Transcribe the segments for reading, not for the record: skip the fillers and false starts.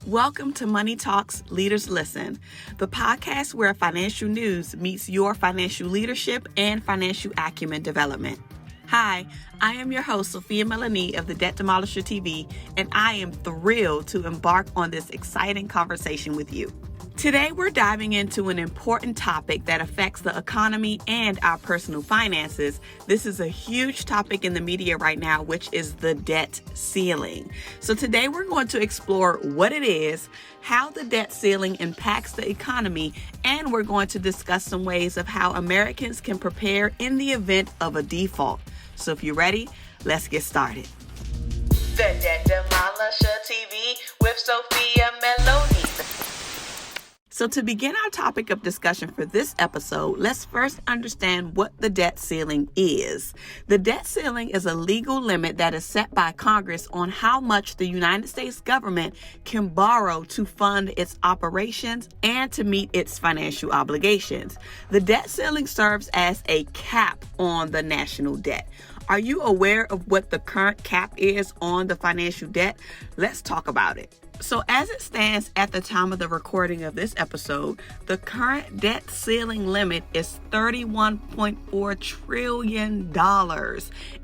Welcome to Money Talks Leaders Listen, the podcast where financial news meets your financial leadership and financial acumen development. Hi, I am your host, Sophia Melonē of the Debt Demolisher TV, and I am thrilled to embark on this exciting conversation with you. Today, we're diving into an important topic that affects the economy and our personal finances. This is a huge topic in the media right now, which is the debt ceiling. So today, we're going to explore what it is, how the debt ceiling impacts the economy, and we're going to discuss some ways of how Americans can prepare in the event of a default. So if you're ready, let's get started. The Debt Demolisher TV with Sophia Melonē. So to begin our topic of discussion for this episode, let's first understand what the debt ceiling is. The debt ceiling is a legal limit that is set by Congress on how much the United States government can borrow to fund its operations and to meet its financial obligations. The debt ceiling serves as a cap on the national debt. Are you aware of what the current cap is on the financial debt? Let's talk about it. So as it stands at the time of the recording of this episode, the current debt ceiling limit is $31.4 trillion.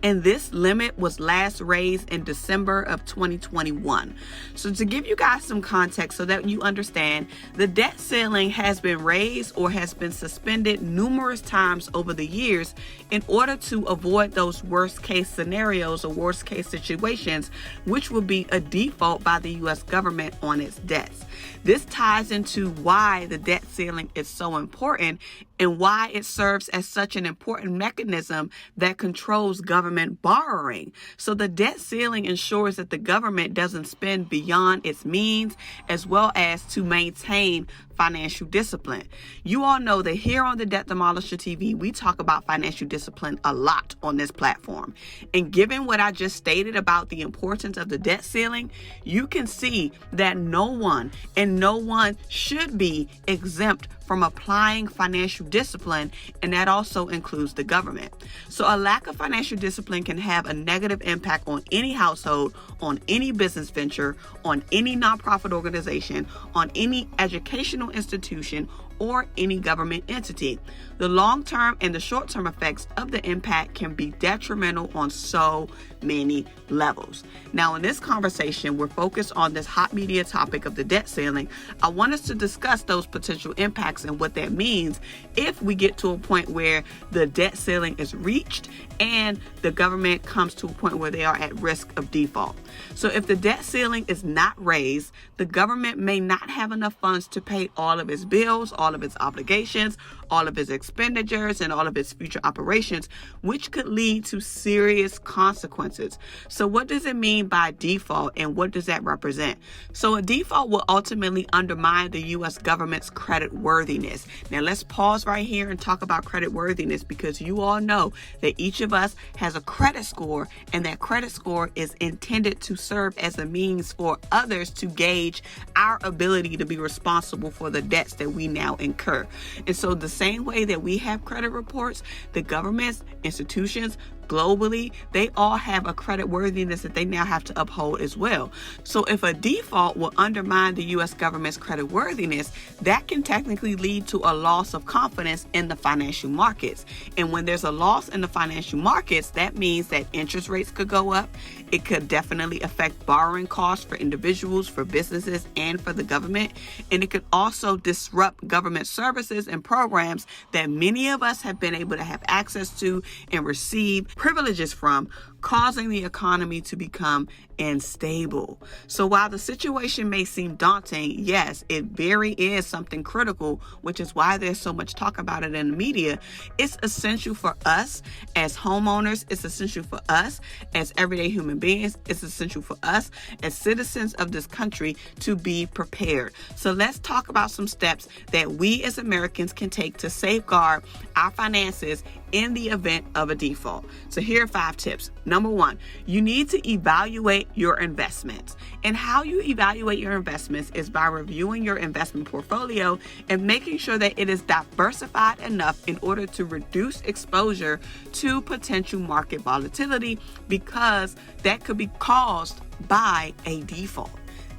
And this limit was last raised in December of 2021. So to give you guys some context so that you understand, the debt ceiling has been raised or has been suspended numerous times over the years in order to avoid those worst case scenarios or worst case situations, which would be a default by the U.S. government on its debts. This ties into why the debt ceiling is so important and why it serves as such an important mechanism that controls government borrowing. So the debt ceiling ensures that the government doesn't spend beyond its means, as well as to maintain financial discipline. You all know that here on the Debt Demolisher TV, we talk about financial discipline a lot on this platform. And given what I just stated about the importance of the debt ceiling, you can see that no one should be exempt from applying financial discipline, and that also includes the government. So a lack of financial discipline can have a negative impact on any household, on any business venture, on any nonprofit organization, on any educational institution, or any government entity. The long-term and the short-term effects of the impact can be detrimental on so many levels. Now, in this conversation, we're focused on this hot media topic of the debt ceiling. I want us to discuss those potential impacts and what that means if we get to a point where the debt ceiling is reached and the government comes to a point where they are at risk of default. So if the debt ceiling is not raised, the government may not have enough funds to pay all of its bills, all of its obligations, all of its expenditures, and all of its future operations, which could lead to serious consequences. So what does it mean by default, and what does that represent? So a default will ultimately undermine the U.S. government's credit worthiness. Now let's pause right here and talk about credit worthiness, because you all know that each of us has a credit score, and that credit score is intended to serve as a means for others to gauge our ability to be responsible for the debts that we now incur. And so the same way that we have credit reports, the governments, institutions, globally, they all have a credit worthiness that they now have to uphold as well. So if a default will undermine the U.S. government's credit worthiness, that can technically lead to a loss of confidence in the financial markets. And when there's a loss in the financial markets, that means that interest rates could go up. It could definitely affect borrowing costs for individuals, for businesses, and for the government. And it could also disrupt government services and programs that many of us have been able to have access to and receive privileges from, causing the economy to become unstable. So while the situation may seem daunting, yes, it very is something critical, which is why there's so much talk about it in the media. It's essential for us as homeowners. It's essential for us as everyday human beings. It's essential for us as citizens of this country to be prepared. So let's talk about some steps that we as Americans can take to safeguard our finances in the event of a default. So here are 5 tips. Number 1, you need to evaluate your investments. And how you evaluate your investments is by reviewing your investment portfolio and making sure that it is diversified enough in order to reduce exposure to potential market volatility, because that could be caused by a default.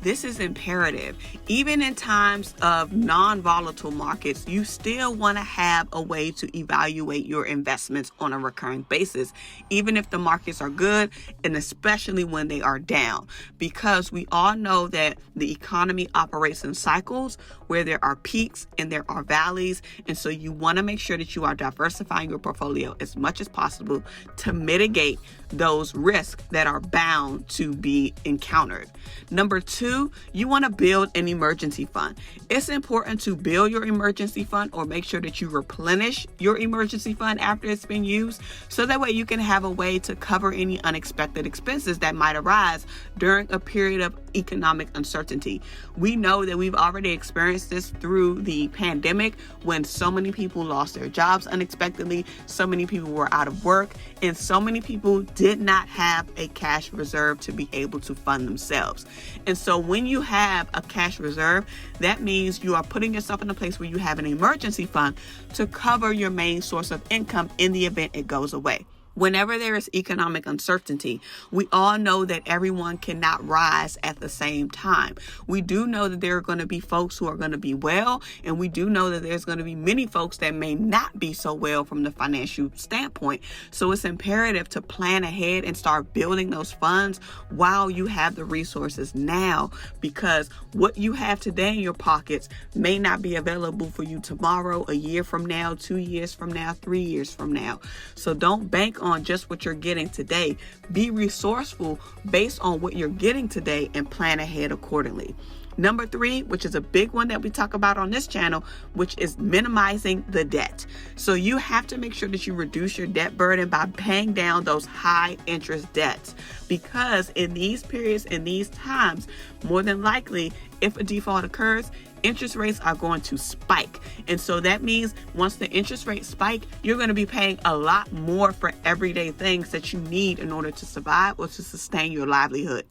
this is imperative. Even in times of non-volatile markets, you still want to have a way to evaluate your investments on a recurring basis, even if the markets are good and especially when they are down, because we all know that the economy operates in cycles where there are peaks and there are valleys. And so you want to make sure that you are diversifying your portfolio as much as possible to mitigate those risks that are bound to be encountered. Number 2, you want to build an emergency fund. It's important to build your emergency fund or make sure that you replenish your emergency fund after it's been used, so that way you can have a way to cover any unexpected expenses that might arise during a period of economic uncertainty. We know that we've already experienced this through the pandemic when so many people lost their jobs unexpectedly, so many people were out of work, and so many people did not have a cash reserve to be able to fund themselves. And so when you have a cash reserve, that means you are putting yourself in a place where you have an emergency fund to cover your main source of income in the event it goes away. Whenever there is economic uncertainty, we all know that everyone cannot rise at the same time. We do know that there are going to be folks who are going to be well, and we do know that there's going to be many folks that may not be so well from the financial standpoint. So it's imperative to plan ahead and start building those funds while you have the resources now, because what you have today in your pockets may not be available for you tomorrow, a year from now, 2 years from now, 3 years from now. So don't bank on just what you're getting today. Be resourceful based on what you're getting today and plan ahead accordingly. Number 3, which is a big one that we talk about on this channel, which is minimizing the debt. So you have to make sure that you reduce your debt burden by paying down those high interest debts, because in these periods, in these times, more than likely, if a default occurs, interest rates are going to spike. And so that means once the interest rates spike, you're going to be paying a lot more for everyday things that you need in order to survive or to sustain your livelihood.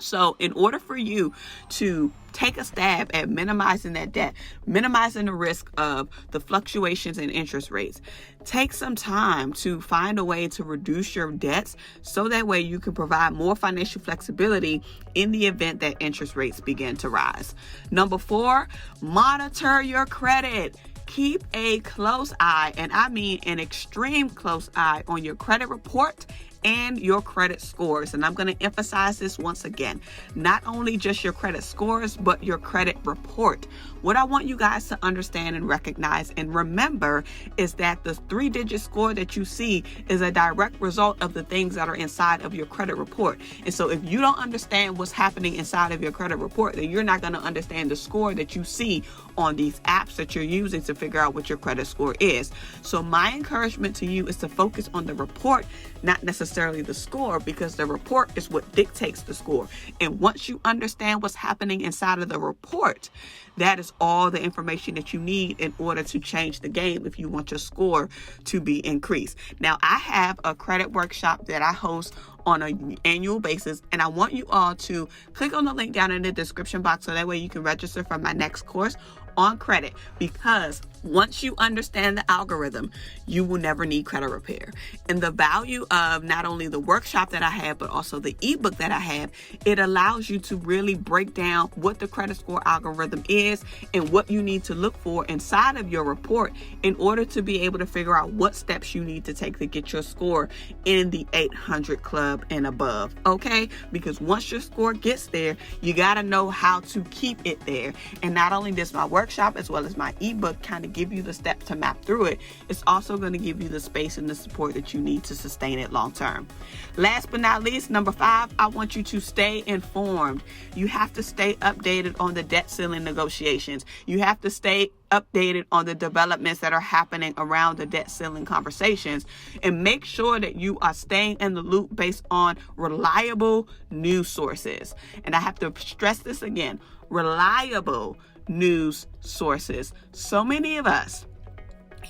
So in order for you to take a stab at minimizing that debt, minimizing the risk of the fluctuations in interest rates, take some time to find a way to reduce your debts so that way you can provide more financial flexibility in the event that interest rates begin to rise. Number 4, monitor your credit. Keep a close eye, and I mean an extreme close eye, on your credit report and your credit scores. And I'm going to emphasize this once again, not only just your credit scores, but your credit report. What I want you guys to understand and recognize and remember is that the 3-digit score that you see is a direct result of the things that are inside of your credit report. And so if you don't understand what's happening inside of your credit report, then you're not going to understand the score that you see on these apps that you're using to figure out what your credit score is. So my encouragement to you is to focus on the report, not necessarily the score, because the report is what dictates the score. And once you understand what's happening inside of the report, that is all the information that you need in order to change the game if you want your score to be increased. Now, I have a credit workshop that I host on an annual basis, and I want you all to click on the link down in the description box so that way you can register for my next course on credit, because once you understand the algorithm, you will never need credit repair. And the value of not only the workshop that I have, but also the ebook that I have, it allows you to really break down what the credit score algorithm is and what you need to look for inside of your report in order to be able to figure out what steps you need to take to get your score in the 800 club and above. Okay? Because once your score gets there, you got to know how to keep it there. And not only does my workshop as well as my ebook kind of give you the steps to map through it, it's also going to give you the space and the support that you need to sustain it long term. Last but not least, number 5, I want you to stay informed. You have to stay updated on the debt ceiling negotiations. You have to stay updated on the developments that are happening around the debt ceiling conversations, and make sure that you are staying in the loop based on reliable news sources. And I have to stress this again, reliable news sources. So many of us,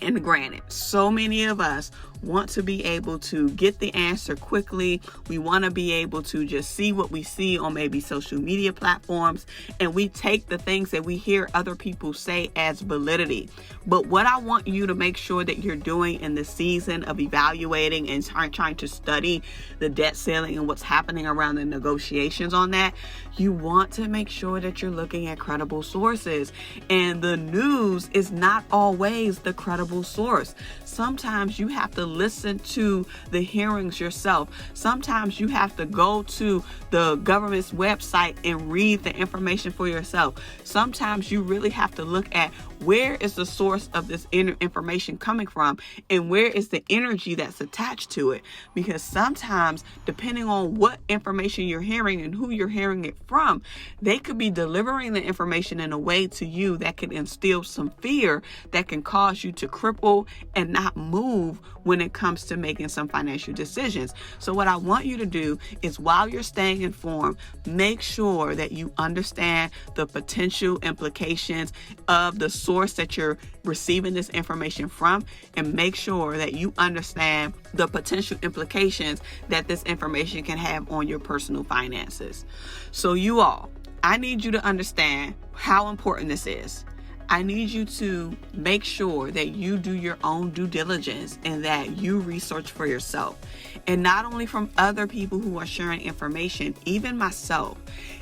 and granted, so many of us want to be able to get the answer quickly. We want to be able to just see what we see on maybe social media platforms, and we take the things that we hear other people say as validity. But what I want you to make sure that you're doing in the season of evaluating and trying to study the debt ceiling and what's happening around the negotiations on that, you want to make sure that you're looking at credible sources. And the news is not always the credible source. Sometimes you have to listen to the hearings yourself. Sometimes you have to go to the government's website and read the information for yourself. Sometimes you really have to look at where is the source of this information coming from, and where is the energy that's attached to it. Because sometimes, depending on what information you're hearing and who you're hearing it from, they could be delivering the information in a way to you that can instill some fear that can cause you to cripple and not move when it comes to making some financial decisions. So what I want you to do is, while you're staying informed, make sure that you understand the potential implications of the source that you're receiving this information from, and make sure that you understand the potential implications that this information can have on your personal finances. So you all, I need you to understand how important this is. I need you to make sure that you do your own due diligence and that you research for yourself. And not only from other people who are sharing information, even myself.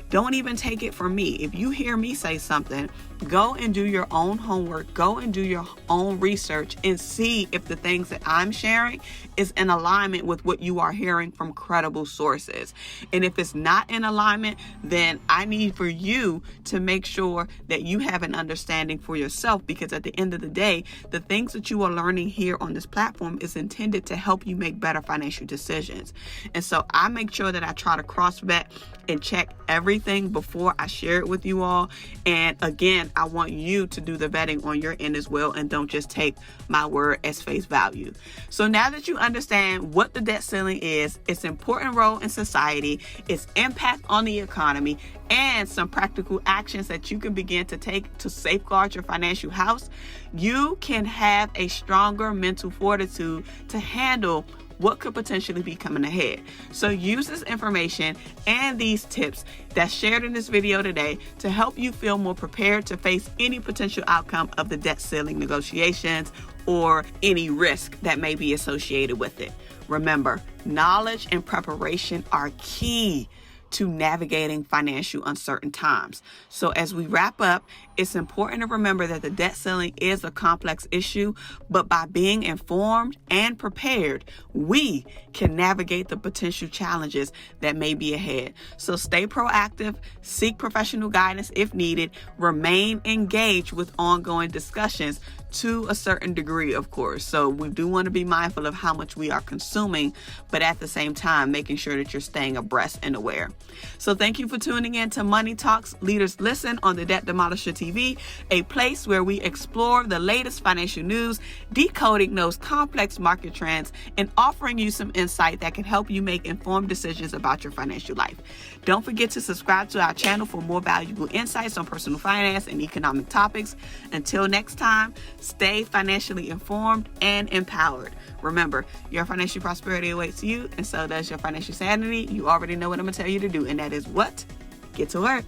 Don't even take it from me. If you hear me say something, go and do your own homework, go and do your own research, and see if the things that I'm sharing is in alignment with what you are hearing from credible sources. And if it's not in alignment, then I need for you to make sure that you have an understanding for yourself, because at the end of the day, the things that you are learning here on this platform is intended to help you make better financial decisions. And so I make sure that I try to cross-vet and check everything before I share it with you all. And again, I want you to do the vetting on your end as well, and don't just take my word as face value. So now that you understand what the debt ceiling is, its important role in society, its impact on the economy, and some practical actions that you can begin to take to safeguard your financial house, you can have a stronger mental fortitude to handle what could potentially be coming ahead. So use this information and these tips that's shared in this video today to help you feel more prepared to face any potential outcome of the debt ceiling negotiations or any risk that may be associated with it. Remember, knowledge and preparation are key to navigating financial uncertain times. So as we wrap up, it's important to remember that the debt ceiling is a complex issue, but by being informed and prepared, we can navigate the potential challenges that may be ahead. So stay proactive, seek professional guidance if needed, remain engaged with ongoing discussions to a certain degree, of course. So we do want to be mindful of how much we are consuming, but at the same time, making sure that you're staying abreast and aware. So thank you for tuning in to Money Talks Leaders Listen on the Debt Demolisher TV, a place where we explore the latest financial news, decoding those complex market trends, and offering you some insight that can help you make informed decisions about your financial life. Don't forget to subscribe to our channel for more valuable insights on personal finance and economic topics. Until next time, stay financially informed and empowered. Remember, your financial prosperity awaits you, and so does your financial sanity. You already know what I'm going to tell you to do, and that is what? Get to work.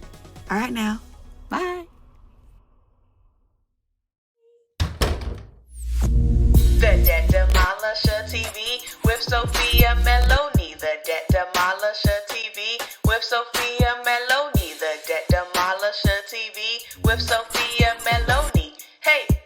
All right now. Bye. The Debt Demolisher TV with Sophia Melonē. The Debt Demolisher TV with Sophia Melonē. The Debt Demolisher TV with Sophia Melonē. Hey.